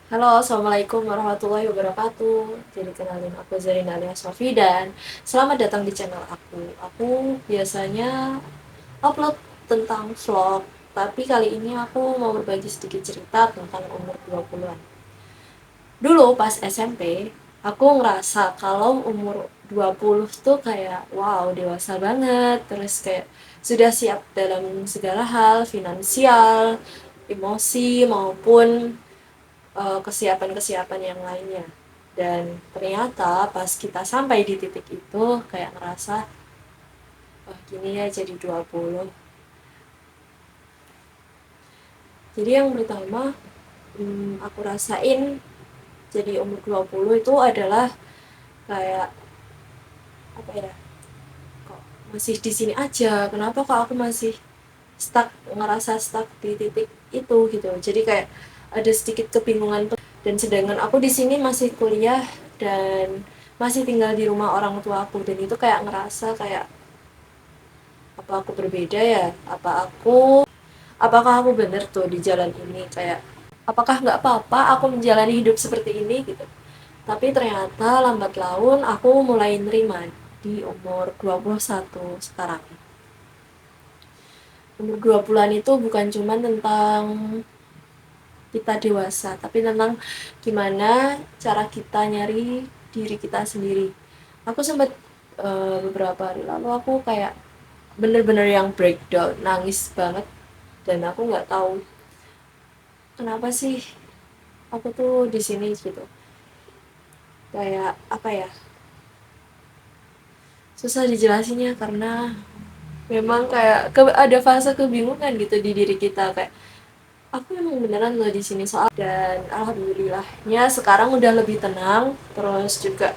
Halo, Assalamualaikum warahmatullahi wabarakatuh. Jadi kenalin aku Zarina alias Sofi dan selamat datang di channel aku. Aku biasanya upload tentang vlog, tapi kali ini aku mau berbagi sedikit cerita tentang umur 20-an. Dulu pas SMP, aku ngerasa kalau umur 20 tuh kayak wow, dewasa banget, terus kayak sudah siap dalam segala hal, finansial, emosi maupun kesiapan-kesiapan yang lainnya. Dan ternyata pas kita sampai di titik itu kayak ngerasa wah gini ya jadi 20. Jadi yang pertama aku rasain jadi umur 20 itu adalah kayak apa ya, kok masih di sini aja, kenapa kok aku masih ngerasa stuck di titik itu gitu. Jadi kayak ada sedikit kebingungan, dan sedangkan aku di sini masih kuliah dan masih tinggal di rumah orang tua aku, dan itu kayak ngerasa kayak apa aku berbeda ya, apakah aku bener tuh di jalan ini, kayak apakah nggak apa-apa aku menjalani hidup seperti ini gitu. Tapi ternyata lambat laun aku mulai nerima di umur 21 sekarang. Umur 20-an itu bukan cuma tentang kita dewasa, tapi tentang gimana cara kita nyari diri kita sendiri. Aku sempat beberapa hari lalu aku kayak bener-bener yang breakdown, nangis banget, dan aku nggak tahu kenapa sih aku tuh di sini gitu. Kayak apa ya? Susah dijelasinnya karena memang kayak ada fase kebingungan gitu di diri kita, kayak aku emang beneran loh di sini soal. Dan alhamdulillahnya sekarang udah lebih tenang, terus juga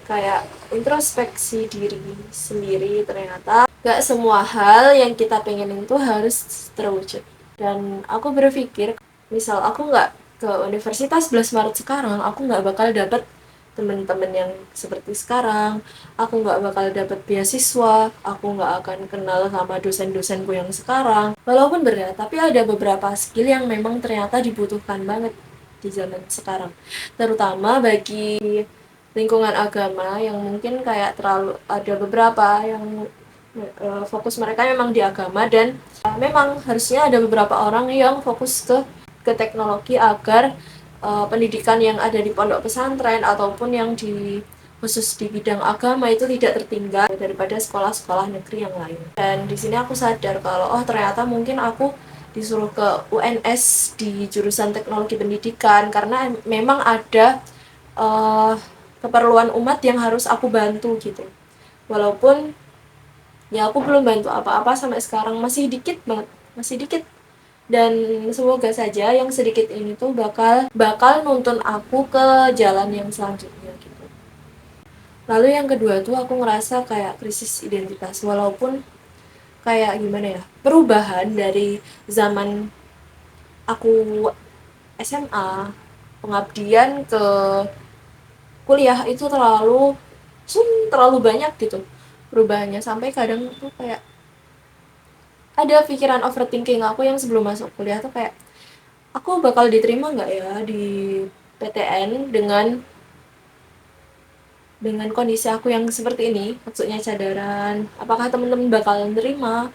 kayak introspeksi diri sendiri, ternyata gak semua hal yang kita pengenin tuh harus terwujud. Dan aku berpikir misal aku nggak ke Universitas 11 Maret sekarang, aku nggak bakal dapet temen-temen yang seperti sekarang, aku nggak bakal dapet beasiswa, aku nggak akan kenal sama dosen-dosenku yang sekarang. Walaupun berat, tapi ada beberapa skill yang memang ternyata dibutuhkan banget di zaman sekarang, terutama bagi lingkungan agama yang mungkin kayak terlalu ada beberapa yang fokus mereka memang di agama, dan memang harusnya ada beberapa orang yang fokus ke teknologi agar pendidikan yang ada di pondok pesantren ataupun yang di khusus di bidang agama itu tidak tertinggal daripada sekolah-sekolah negeri yang lain. Dan di sini aku sadar kalau oh ternyata mungkin aku disuruh ke UNS di jurusan teknologi pendidikan karena memang ada uh, keperluan umat yang harus aku bantu gitu. Walaupun ya aku belum bantu apa-apa sampai sekarang, masih dikit banget, masih dikit. Dan semoga saja yang sedikit ini tuh bakal bakal nuntun aku ke jalan yang selanjutnya gitu. Lalu yang kedua tuh aku ngerasa kayak krisis identitas, walaupun kayak gimana ya, perubahan dari zaman aku SMA pengabdian ke kuliah itu terlalu banyak gitu perubahannya, sampai kadang tuh kayak ada pikiran overthinking aku yang sebelum masuk kuliah tuh kayak aku bakal diterima nggak ya di PTN dengan kondisi aku yang seperti ini, maksudnya cadaran, apakah temen-temen bakal nerima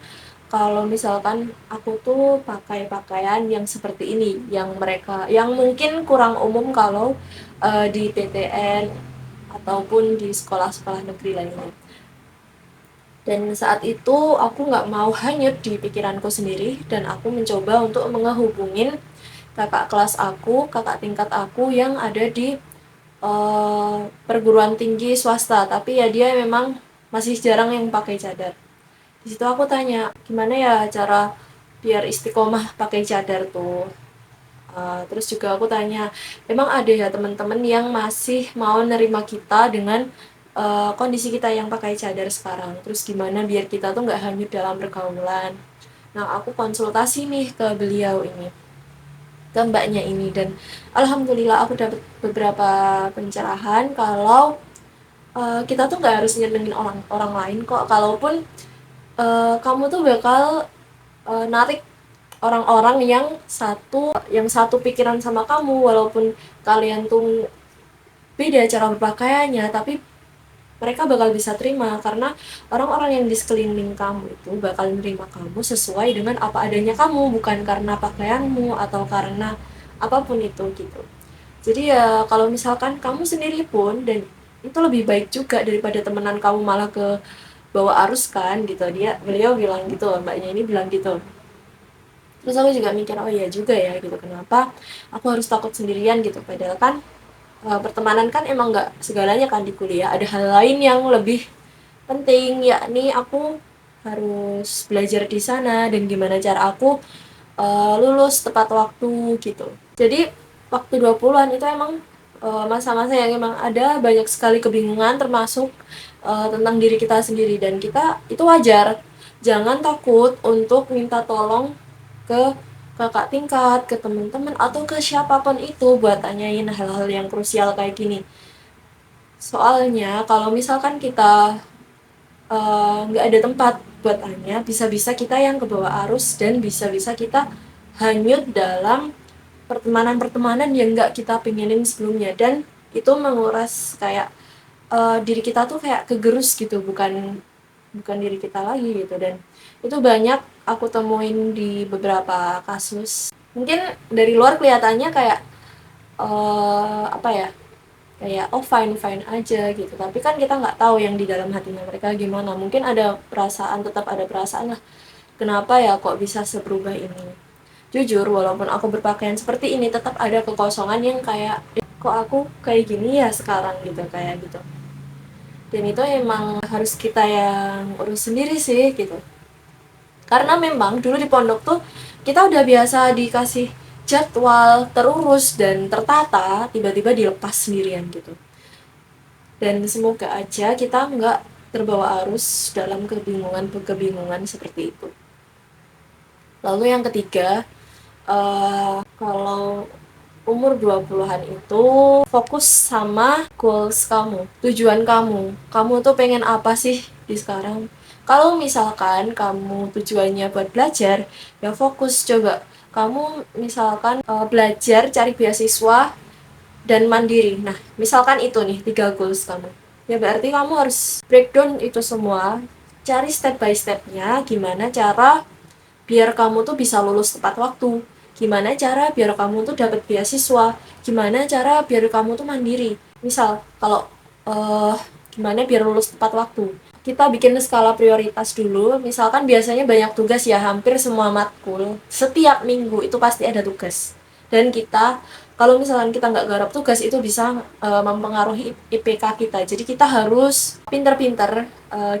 kalau misalkan aku tuh pakai pakaian yang seperti ini, yang mungkin kurang umum kalau di PTN ataupun di sekolah-sekolah negeri lainnya. Dan saat itu aku nggak mau hanyut di pikiranku sendiri, dan aku mencoba untuk menghubungin kakak kelas aku, kakak tingkat aku yang ada di perguruan tinggi swasta, tapi ya dia memang masih jarang yang pakai cadar. Di situ aku tanya, gimana ya cara biar istiqomah pakai cadar tuh. Terus juga aku tanya, emang ada ya teman-teman yang masih mau nerima kita dengan kondisi kita yang pakai cadar sekarang. Terus gimana biar kita tuh nggak hanyut dalam pergaulan. Nah, aku konsultasi nih ke beliau ini, ke mbaknya ini, dan alhamdulillah aku dapat beberapa pencerahan kalau kita tuh nggak harus nyenengin orang orang lain kok. Kalaupun kamu tuh bakal narik orang-orang yang satu pikiran sama kamu, walaupun kalian tuh beda cara berpakaiannya, tapi mereka bakal bisa terima karena orang-orang yang di sekeliling kamu itu bakal menerima kamu sesuai dengan apa adanya kamu, bukan karena pakaianmu atau karena apapun itu gitu. Jadi ya kalau misalkan kamu sendiri pun, dan itu lebih baik juga daripada temenan kamu malah ke bawa arus kan gitu, beliau bilang gitu, mbaknya ini bilang gitu. Terus aku juga mikir, oh iya juga ya gitu, kenapa aku harus takut sendirian gitu, padahal kan pertemanan kan emang nggak segalanya kan di kuliah, ada hal lain yang lebih penting, yakni aku harus belajar di sana dan gimana cara aku lulus tepat waktu gitu. Jadi waktu 20-an itu emang masa-masa yang emang ada banyak sekali kebingungan, termasuk tentang diri kita sendiri, dan kita itu wajar. Jangan takut untuk minta tolong ke kakak tingkat, ke teman-teman, atau ke siapapun itu buat tanyain hal-hal yang krusial kayak gini. Soalnya kalau misalkan kita nggak ada tempat buat tanya, bisa-bisa kita yang kebawa arus dan bisa-bisa kita hanyut dalam pertemanan-pertemanan yang nggak kita pengenin sebelumnya, dan itu menguras kayak diri kita tuh kayak kegerus gitu, bukan bukan diri kita lagi gitu. Dan itu banyak aku temuin di beberapa kasus. Mungkin dari luar kelihatannya kayak apa ya, kayak oh fine fine aja gitu, tapi kan kita nggak tahu yang di dalam hatinya mereka gimana. Mungkin ada perasaan, tetap ada perasaan lah, kenapa ya kok bisa seberubah ini. Jujur walaupun aku berpakaian seperti ini, tetap ada kekosongan yang kayak kok aku kayak gini ya sekarang gitu, kayak gitu. Dan itu emang harus kita yang urus sendiri sih gitu, karena memang dulu di pondok tuh kita udah biasa dikasih jadwal terurus dan tertata, tiba-tiba dilepas sendirian gitu. Dan semoga aja kita nggak terbawa arus dalam kebingungan seperti itu. Lalu yang ketiga, kalau umur 20-an itu fokus sama goals kamu, tujuan kamu. Kamu tuh pengen apa sih di sekarang? Kalau misalkan kamu tujuannya buat belajar, ya fokus coba. Kamu misalkan belajar, cari beasiswa, dan mandiri. Nah, misalkan itu nih 3 goals kamu. Ya berarti kamu harus breakdown itu semua, cari step by stepnya, gimana cara biar kamu tuh bisa lulus tepat waktu, gimana cara biar kamu tuh dapat beasiswa, gimana cara biar kamu tuh mandiri. Misal kalau uh, gimana biar lulus tepat waktu, kita bikin skala prioritas dulu. Misalkan biasanya banyak tugas ya, hampir semua matkul setiap minggu itu pasti ada tugas, dan kita kalau misalkan kita nggak garap tugas itu bisa mempengaruhi IPK kita. Jadi kita harus pinter-pinter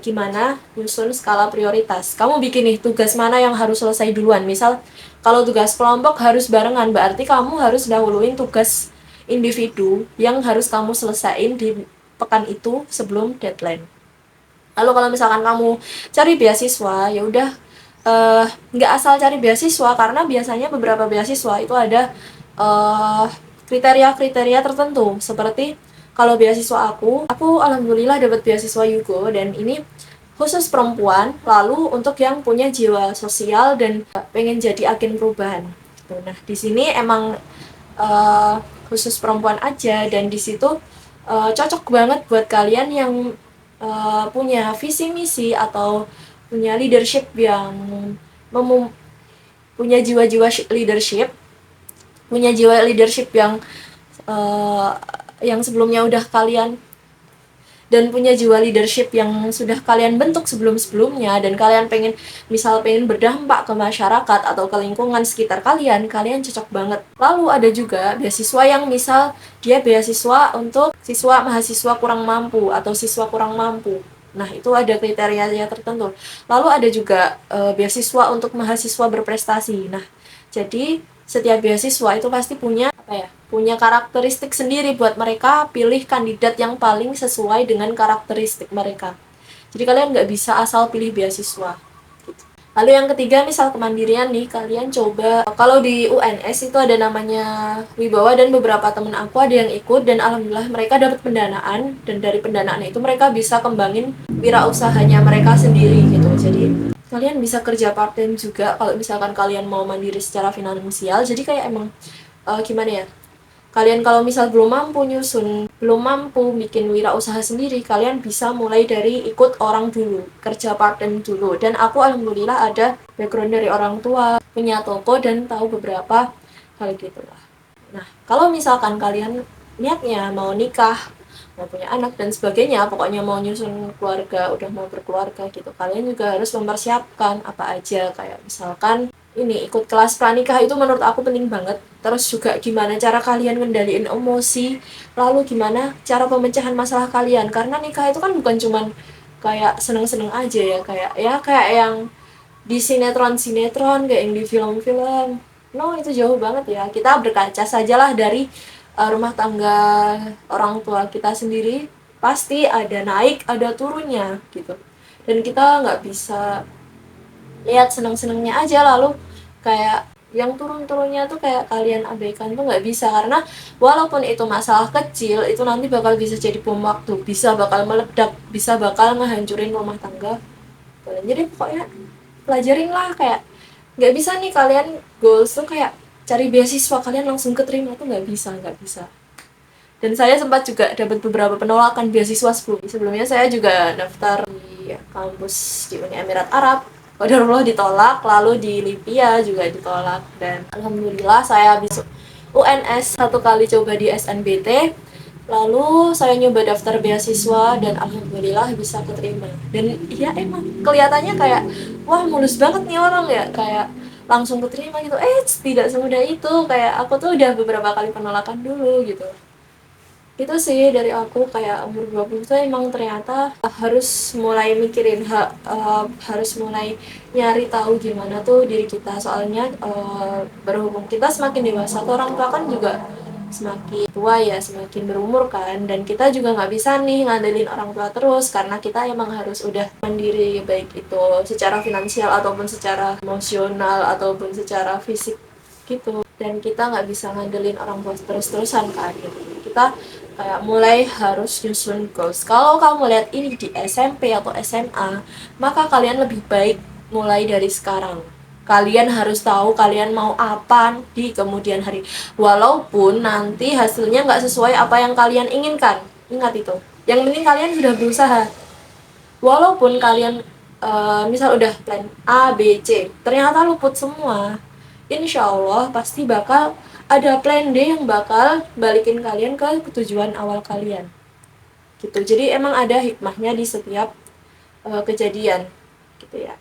gimana nyusun skala prioritas. Kamu bikin nih tugas mana yang harus selesai duluan. Misal kalau tugas kelompok harus barengan, berarti kamu harus dahuluin tugas individu yang harus kamu selesain di pekan itu sebelum deadline. Lalu kalau misalkan kamu cari beasiswa, ya udah nggak asal cari beasiswa, karena biasanya beberapa beasiswa itu ada kriteria-kriteria tertentu. Seperti kalau beasiswa aku alhamdulillah dapat beasiswa Yugo, dan ini khusus perempuan, lalu untuk yang punya jiwa sosial dan pengen jadi agen perubahan. Nah, di sini emang khusus perempuan aja, dan di situ cocok banget buat kalian yang punya visi misi atau punya leadership yang punya jiwa-jiwa leadership, punya jiwa leadership uh, yang sebelumnya udah kalian, dan punya jiwa leadership yang sudah kalian bentuk sebelum-sebelumnya, dan kalian pengen berdampak ke masyarakat atau ke lingkungan sekitar kalian, kalian cocok banget. Lalu ada juga beasiswa yang misal dia beasiswa untuk siswa mahasiswa kurang mampu atau siswa kurang mampu. Nah, itu ada kriterianya tertentu. Lalu ada juga beasiswa untuk mahasiswa berprestasi. Nah, jadi setiap beasiswa itu pasti punya punya karakteristik sendiri buat mereka pilih kandidat yang paling sesuai dengan karakteristik mereka. Jadi kalian nggak bisa asal pilih beasiswa. Lalu yang ketiga, misal kemandirian nih, kalian coba, kalau di UNS itu ada namanya Wibawa, dan beberapa temen aku ada yang ikut, dan alhamdulillah mereka dapat pendanaan, dan dari pendanaan itu mereka bisa kembangin wirausahanya mereka sendiri gitu. Jadi kalian bisa kerja part time juga kalau misalkan kalian mau mandiri secara finansial. Jadi kayak emang gimana ya, kalian kalau misal belum mampu bikin wirausaha sendiri, kalian bisa mulai dari ikut orang dulu, kerja part time dulu. Dan aku alhamdulillah ada background dari orang tua, punya toko dan tahu beberapa hal gitu lah. Nah, kalau misalkan kalian niatnya mau nikah, mau punya anak dan sebagainya, pokoknya mau nyusun keluarga, udah mau berkeluarga gitu, kalian juga harus mempersiapkan apa aja, kayak misalkan ini ikut kelas pranikah itu menurut aku penting banget. Terus juga gimana cara kalian ngendaliin emosi, lalu gimana cara pemecahan masalah kalian, karena nikah itu kan bukan cuman kayak seneng-seneng aja ya, kayak yang di sinetron kayak yang di film-film. No, itu jauh banget ya. Kita berkaca sajalah dari rumah tangga orang tua kita sendiri, pasti ada naik ada turunnya gitu. Dan kita nggak bisa lihat seneng-senengnya aja lalu kayak yang turun-turunnya tuh kayak kalian abaikan tuh nggak bisa, karena walaupun itu masalah kecil itu nanti bakal bisa jadi bom waktu, bisa bakal meledak, bisa bakal ngehancurin rumah tangga kalian. Jadi pokoknya pelajarin lah, kayak nggak bisa nih kalian goals tuh kayak cari beasiswa kalian langsung keterima tuh nggak bisa. Dan saya sempat juga dapat beberapa penolakan beasiswa sebelumnya. Saya juga daftar di kampus di Uni Emirat Arab, qadarullah ditolak, lalu di Libya juga ditolak, dan alhamdulillah saya bisa UNS satu kali coba di SNBT, lalu saya nyoba daftar beasiswa dan alhamdulillah bisa keterima. Dan ya emang kelihatannya kayak wah mulus banget nih orang ya, kayak langsung keterima gitu. Tidak semudah itu, kayak aku tuh udah beberapa kali penolakan dulu gitu. Itu sih dari aku, kayak umur 20 tuh emang ternyata harus mulai mikirin harus mulai nyari tahu gimana tuh diri kita. Soalnya berhubung kita semakin dewasa tuh orang tua kan juga semakin tua ya, semakin berumur kan, dan kita juga nggak bisa nih ngandelin orang tua terus, karena kita emang harus udah mandiri, baik itu secara finansial ataupun secara emosional ataupun secara fisik gitu. Dan kita nggak bisa ngandelin orang tua terus-terusan kan gitu. Kita kayak mulai harus nyusun goals. Kalau kamu lihat ini di SMP atau SMA, maka kalian lebih baik mulai dari sekarang. Kalian harus tahu kalian mau apa di kemudian hari. Walaupun nanti hasilnya nggak sesuai apa yang kalian inginkan. Ingat itu. Yang penting kalian sudah berusaha. Walaupun kalian misal udah plan A, B, C, ternyata luput semua, insya Allah pasti bakal ada plan D yang bakal balikin kalian ke tujuan awal kalian gitu. Jadi emang ada hikmahnya di setiap kejadian gitu ya.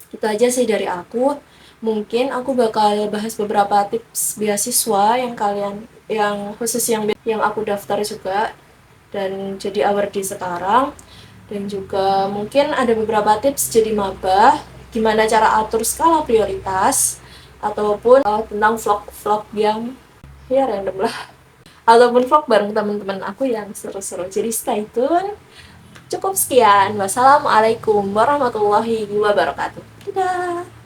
Itu aja sih dari aku. Mungkin aku bakal bahas beberapa tips beasiswa yang kalian, yang khusus yang aku daftar juga dan jadi award di sekarang. Dan juga mungkin ada beberapa tips jadi maba, gimana cara atur skala prioritas, ataupun tentang vlog-vlog yang ya random lah, ataupun vlog bareng teman-teman aku yang seru-seru. Jadi stay tune. Cukup sekian. Wassalamualaikum warahmatullahi wabarakatuh. Dadah.